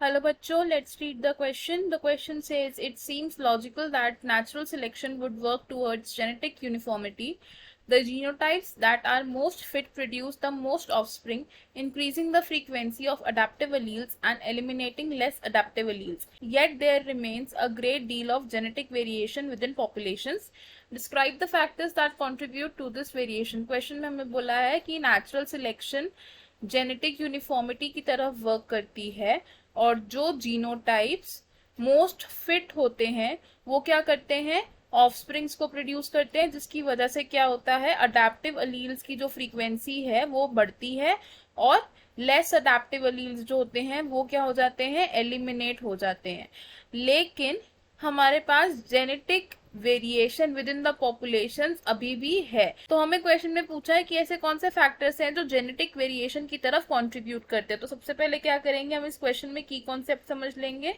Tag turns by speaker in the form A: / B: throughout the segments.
A: Hello bachcho, let's read the question. The question says, it seems logical that natural selection would work towards genetic uniformity. The genotypes that are most fit produce the most offspring, increasing the frequency of adaptive alleles and eliminating less adaptive alleles. Yet there remains a great deal of genetic variation within populations. Describe the factors that contribute to this variation. Question में हमें बोला है कि natural selection genetic uniformity की तरफ work करती है और जो जीनोटाइप्स मोस्ट फिट होते हैं वो क्या करते हैं, ऑफस्प्रिंग्स को प्रोड्यूस करते हैं, जिसकी वजह से क्या होता है, अडेप्टिव अलील्स की जो फ्रीक्वेंसी है वो बढ़ती है और लेस अडेप्टिव अलील्स जो होते हैं वो क्या हो जाते हैं, एलिमिनेट हो जाते हैं। लेकिन हमारे पास genetic variation within the population अभी भी है। तो हमें क्वेश्चन में पूछा है कि ऐसे कौन से फैक्टर्स हैं जो जेनेटिक वेरिएशन की तरफ कंट्रीब्यूट करते हैं। तो सबसे पहले क्या करेंगे, हम इस क्वेश्चन में की कॉन्सेप्ट समझ लेंगे।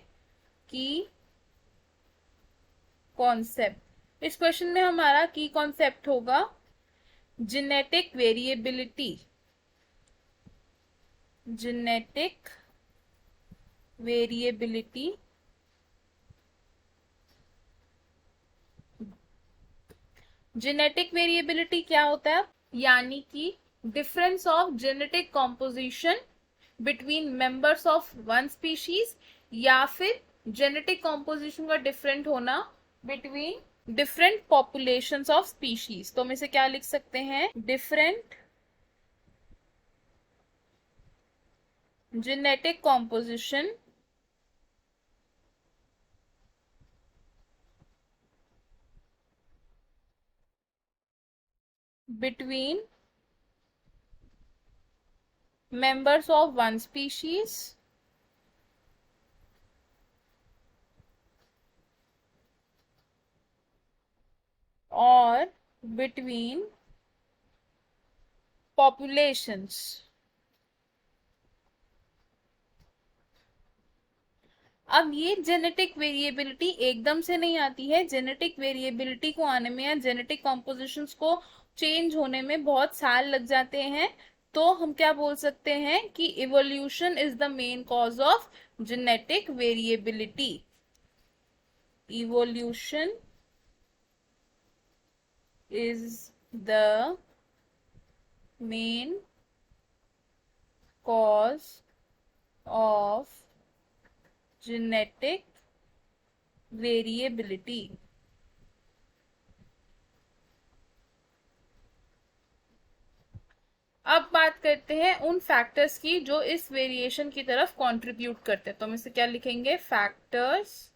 A: की कॉन्सेप्ट, इस क्वेश्चन में हमारा की कॉन्सेप्ट होगा genetic variability. Genetic variability genetic variability क्या होता है, यानी कि difference of genetic composition between members of one species, या फिर जेनेटिक कॉम्पोजिशन का डिफरेंट होना between different populations of species. तो हम इसे क्या लिख सकते हैं, different genetic composition between members of one species or between populations। अब ये जेनेटिक वेरिएबिलिटी एकदम से नहीं आती है। जेनेटिक वेरिएबिलिटी को आने में या जेनेटिक कॉम्पोजिशंस को चेंज होने में बहुत साल लग जाते हैं। तो हम क्या बोल सकते हैं कि evolution is the main cause of genetic variability. Evolution is the main cause of genetic variability। अब बात करते हैं उन फैक्टर्स की जो इस वेरिएशन की तरफ कंट्रीब्यूट करते हैं। तो हम इसे क्या लिखेंगे, factors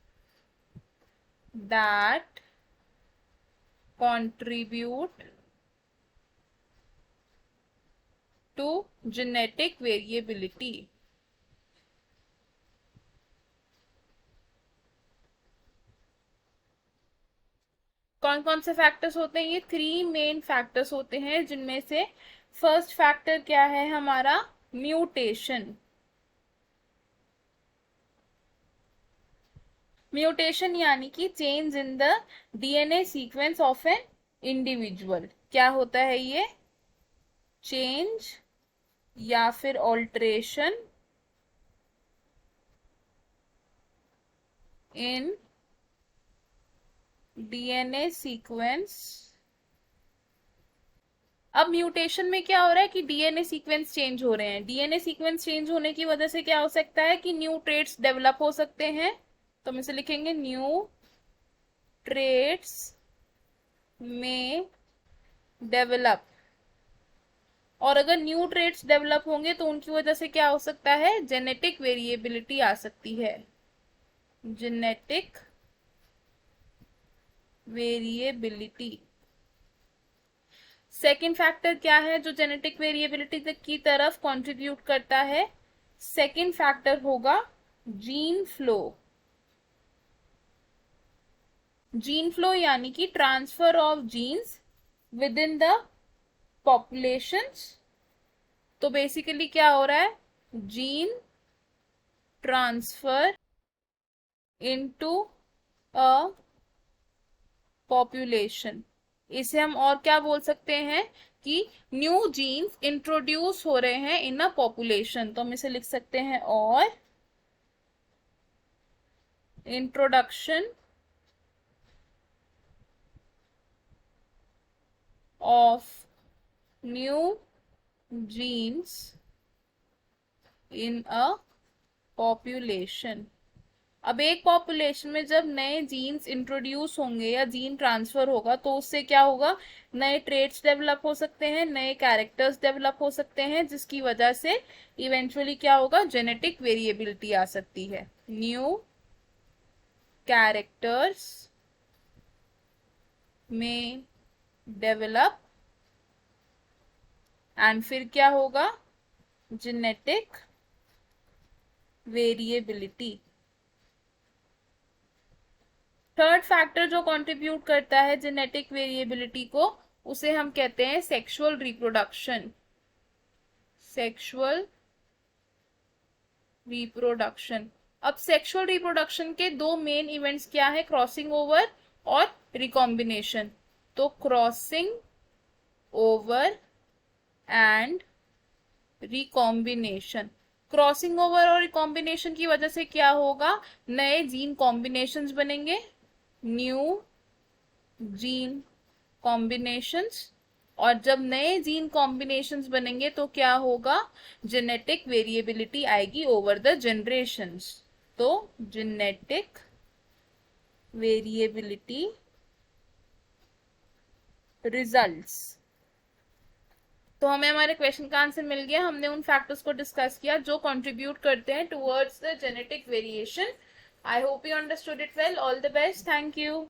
A: that contribute to genetic variability। कौन कौन से फैक्टर्स होते हैं, ये 3 मेन फैक्टर्स होते हैं, जिनमें से फर्स्ट फैक्टर क्या है हमारा, म्यूटेशन। म्यूटेशन यानी कि change in the DNA sequence of an individual. क्या होता है ये, चेंज या फिर ऑल्टरेशन इन डीएनए सीक्वेंस। अब म्यूटेशन में क्या हो रहा है कि डीएनए सीक्वेंस चेंज हो रहे हैं। डीएनए सीक्वेंस चेंज होने की वजह से क्या हो सकता है कि न्यू ट्रेट्स डेवलप हो सकते हैं। तो हम इसे लिखेंगे, न्यू ट्रेट्स में डेवलप। और अगर न्यू ट्रेट्स डेवलप होंगे तो उनकी वजह से क्या हो सकता है, जेनेटिक वेरिएबिलिटी आ सकती है। Genetic variability. सेकेंड फैक्टर क्या है जो जेनेटिक वेरिएबिलिटी की तरफ कंट्रीब्यूट करता है, सेकेंड फैक्टर होगा जीन फ्लो। जीन फ्लो यानी कि transfer of genes within the populations. तो बेसिकली क्या हो रहा है, gene transfer into a population. इसे हम और क्या बोल सकते हैं कि न्यू जीन्स इंट्रोड्यूस हो रहे हैं इन अ पॉपुलेशन। तो हम इसे लिख सकते हैं, और introduction of new genes in a population. अब एक पॉपुलेशन में जब नए जीन्स इंट्रोड्यूस होंगे या जीन ट्रांसफर होगा तो उससे क्या होगा, नए ट्रेट्स डेवलप हो सकते हैं, नए कैरेक्टर्स डेवलप हो सकते हैं, जिसकी वजह से इवेंचुअली क्या होगा, जेनेटिक वेरिएबिलिटी आ सकती है. न्यू कैरेक्टर्स में डेवलप एंड फिर क्या होगा, जेनेटिक वेरिएबिलिटी. थर्ड फैक्टर जो कंट्रीब्यूट करता है जेनेटिक वेरिएबिलिटी को, उसे हम कहते हैं सेक्सुअल रिप्रोडक्शन. Sexual reproduction. अब सेक्सुअल रिप्रोडक्शन के दो मेन इवेंट्स क्या है, क्रॉसिंग ओवर और रिकॉम्बिनेशन. तो crossing over and recombination. Crossing over और रिकॉम्बिनेशन की वजह से क्या होगा, नए जीन कॉम्बिनेशंस बनेंगे, न्यू जीन कॉम्बिनेशंस. और जब नए जीन कॉम्बिनेशंस बनेंगे तो क्या होगा, जेनेटिक वेरिएबिलिटी आएगी ओवर द जनरेशंस. तो जेनेटिक वेरिएबिलिटी रिजल्ट्स. तो हमें हमारे क्वेश्चन का आंसर मिल गया. हमने उन फैक्टर्स को डिस्कस किया जो कंट्रीब्यूट करते हैं towards the genetic variation. I hope you understood it well. All the best. Thank you.